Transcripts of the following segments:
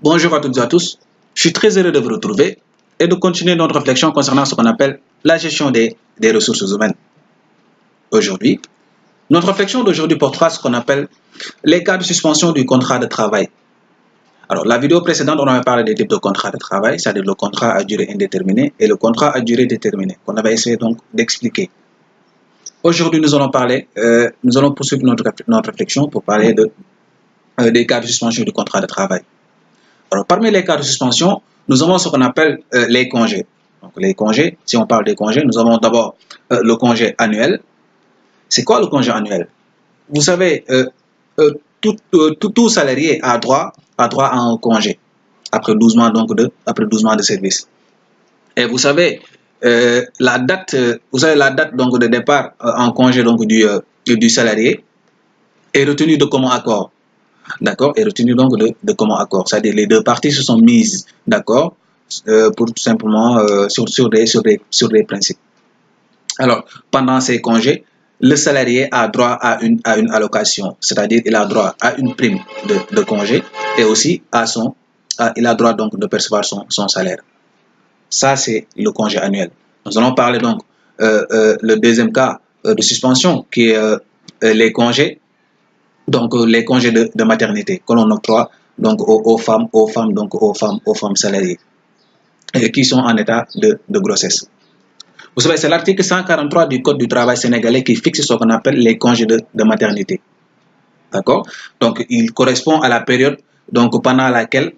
Bonjour à toutes et à tous, je suis très heureux de vous retrouver et de continuer notre réflexion concernant ce qu'on appelle la gestion des ressources humaines. Aujourd'hui, notre réflexion d'aujourd'hui portera ce qu'on appelle les cas de suspension du contrat de travail. Alors, la vidéo précédente, on avait parlé des types de contrats de travail, c'est-à-dire le contrat à durée indéterminée et le contrat à durée déterminée, qu'on avait essayé donc d'expliquer. Aujourd'hui, nous allons poursuivre notre réflexion pour parler des cas de suspension du contrat de travail. Alors, parmi les cas de suspension, nous avons ce qu'on appelle les congés. Donc, les congés, si on parle des congés, nous avons d'abord le congé annuel. C'est quoi le congé annuel? Vous savez, tout salarié a droit à un congé après 12 mois, après 12 mois de service. Et vous savez, la date donc, de départ en congé donc, du salarié est retenue de commun accord. D'accord, est retenu donc de commun accord. C'est-à-dire les deux parties se sont mises d'accord pour tout simplement sur des principes. Alors, pendant ces congés, le salarié a droit à une allocation, c'est-à-dire il a droit à une prime de congé et aussi il a droit donc de percevoir son salaire. Ça, c'est le congé annuel. Nous allons parler donc le deuxième cas de suspension qui est les congés. Donc les congés de maternité que l'on octroie donc aux femmes salariées et qui sont en état de grossesse. Vous savez, c'est l'article 143 du Code du travail sénégalais qui fixe ce qu'on appelle les congés de maternité. D'accord? Donc il correspond à la période donc pendant laquelle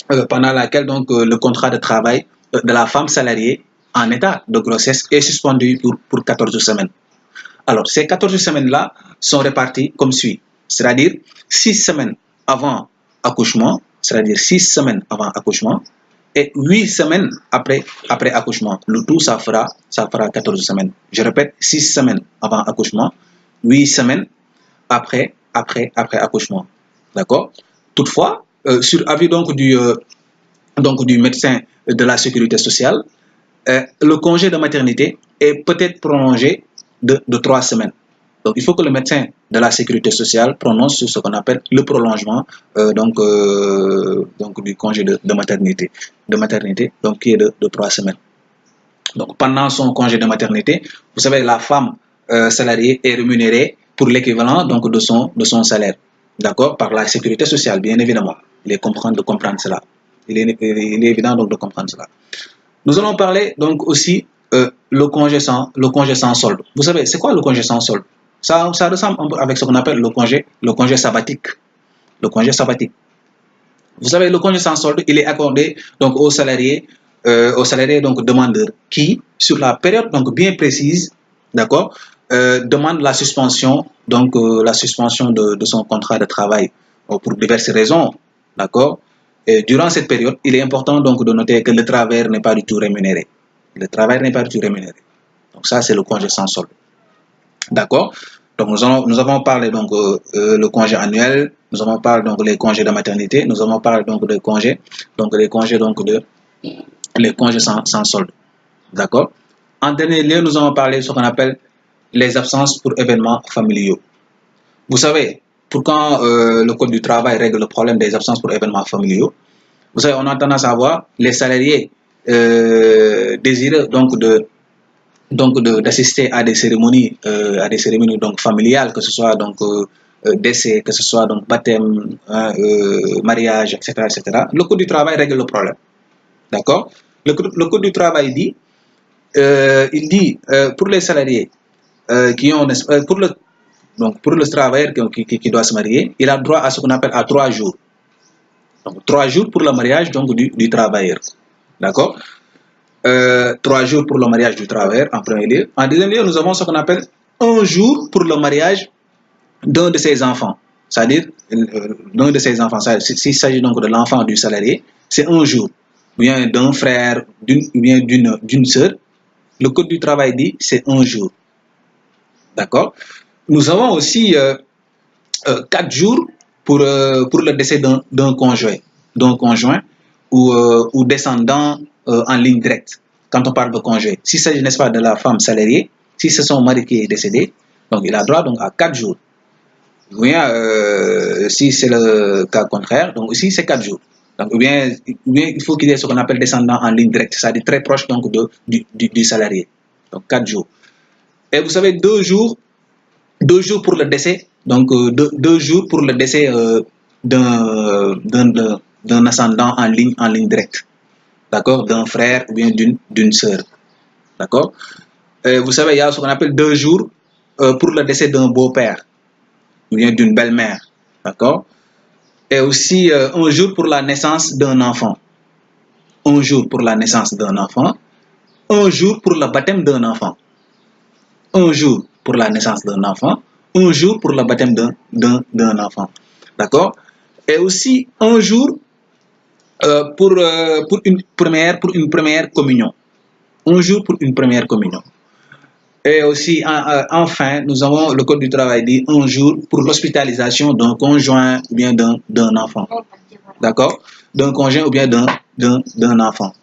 donc le contrat de travail de la femme salariée en état de grossesse est suspendu pour 14 semaines. Alors, ces 14 semaines-là sont réparties comme suit. C'est-à-dire 6 semaines avant accouchement, et 8 semaines après accouchement. Le tout, ça fera 14 semaines. Je répète, 6 semaines avant accouchement, 8 semaines après accouchement. D'accord? Toutefois, sur avis donc du médecin de la sécurité sociale, le congé de maternité est peut-être prolongé de 3 semaines. Donc, il faut que le médecin de la sécurité sociale prononce sur ce qu'on appelle le prolongement du congé de maternité, donc qui est de 3 semaines. Donc, pendant son congé de maternité, vous savez, la femme salariée est rémunérée pour l'équivalent donc de son salaire, d'accord, par la sécurité sociale, bien évidemment. Il est de comprendre cela. Il est évident donc de comprendre cela. Nous allons parler donc aussi le congé sans solde. Vous savez, c'est quoi le congé sans solde? Ça ressemble un peu avec ce qu'on appelle le congé sabbatique. Le congé sabbatique. Vous savez, le congé sans solde, il est accordé donc aux salariés donc demandeurs qui, sur la période donc bien précise, d'accord, demandent la suspension de son contrat de travail pour diverses raisons, d'accord. Et durant cette période, il est important donc de noter que le travail n'est pas du tout rémunéré. Donc ça, c'est le congé sans solde. D'accord. Donc nous avons parlé donc le congé annuel, nous avons parlé donc les congés de maternité, nous avons parlé donc des congés sans solde. D'accord. En dernier lieu, nous avons parlé de ce qu'on appelle les absences pour événements familiaux. Vous savez, pour quand le Code du travail règle le problème des absences pour événements familiaux, vous savez, on a tendance à voir les salariés désireux d'assister à des cérémonies donc familiales, que ce soit donc décès, que ce soit donc baptême, mariage, etc., etc. Le Code du travail règle le problème. D'accord. Le Code du travail dit pour les salariés qui ont pour le travailleur qui doit se marier, il a droit à ce qu'on appelle à 3 jours. Donc 3 jours pour le mariage donc du travailleur. D'accord. 3 jours pour le mariage du travailleur en premier lieu. En deuxième lieu, nous avons ce qu'on appelle 1 jour pour le mariage d'un de ses enfants. C'est-à-dire d'un de ses enfants. S'il s'agit donc de l'enfant du salarié, c'est 1 jour. Ou bien d'un frère, ou bien d'une sœur. Le Code du travail dit c'est 1 jour. D'accord. Nous avons aussi 4 jours pour le décès d'un conjoint ou descendant en ligne directe. Quand on parle de conjoint, s'il s'agit, n'est-ce pas, de la femme salariée, si c'est son mari qui est décédé, donc il a droit donc à 4 jours. Ou bien, si c'est le cas contraire, donc ici c'est 4 jours. Donc, ou bien il faut qu'il y ait ce qu'on appelle descendant en ligne directe, c'est-à-dire très proche donc du salarié. Donc 4 jours. Et vous savez, 2 jours pour le décès, donc 2 jours pour le décès d'un ascendant en ligne directe, d'accord, d'un frère ou bien d'une sœur, d'accord. Vous savez, il y a ce qu'on appelle 2 jours pour le décès d'un beau-père ou bien d'une belle-mère, d'accord. Et aussi 1 jour pour la naissance d'un enfant, 1 jour pour la naissance d'un enfant, 1 jour pour le baptême d'un enfant, 1 jour pour la naissance d'un enfant, 1 jour pour le baptême d'un enfant, d'accord. Et aussi 1 jour pour une première communion, 1 jour pour une première communion. Et aussi, enfin, nous avons le Code du travail dit 1 jour pour l'hospitalisation d'un conjoint ou bien d'un enfant. D'accord? D'un conjoint ou bien d'un enfant.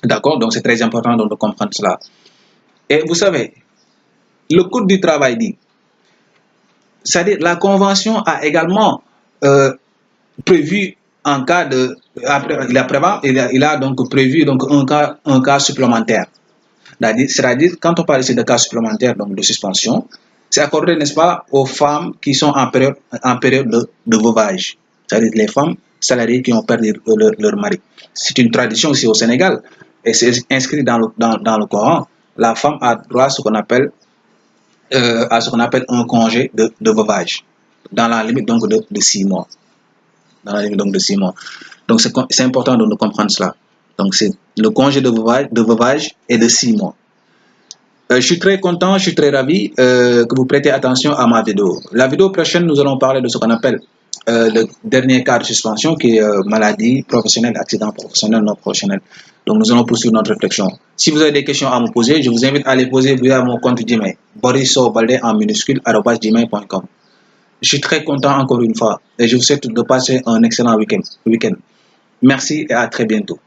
D'accord? Donc, c'est très important de comprendre cela. Et vous savez, le Code du travail dit, c'est-à-dire la Convention a également prévu en cas de... Il a donc prévu donc un cas supplémentaire. C'est-à-dire, quand on parle ici de cas supplémentaires, donc de suspension, c'est accordé, n'est-ce pas, aux femmes qui sont en période de veuvage. C'est-à-dire les femmes salariées qui ont perdu leur mari. C'est une tradition aussi au Sénégal, et c'est inscrit dans le Coran. La femme a droit à ce qu'on appelle un congé de veuvage, dans la limite donc de 6 mois. Dans la limite donc de 6 mois. Donc c'est important de comprendre cela. Donc c'est le congé de veuvage est de 6 mois. Je suis très content, je suis très ravi que vous prêtez attention à ma vidéo. La vidéo prochaine, nous allons parler de ce qu'on appelle le dernier cas de suspension qui est maladie professionnelle, accident professionnel, non professionnel. Donc nous allons poursuivre notre réflexion. Si vous avez des questions à me poser, je vous invite à les poser via mon compte Gmail, borissobalde en minuscule @gmail.com. Je suis très content encore une fois et je vous souhaite de passer un excellent week-end. Merci et à très bientôt.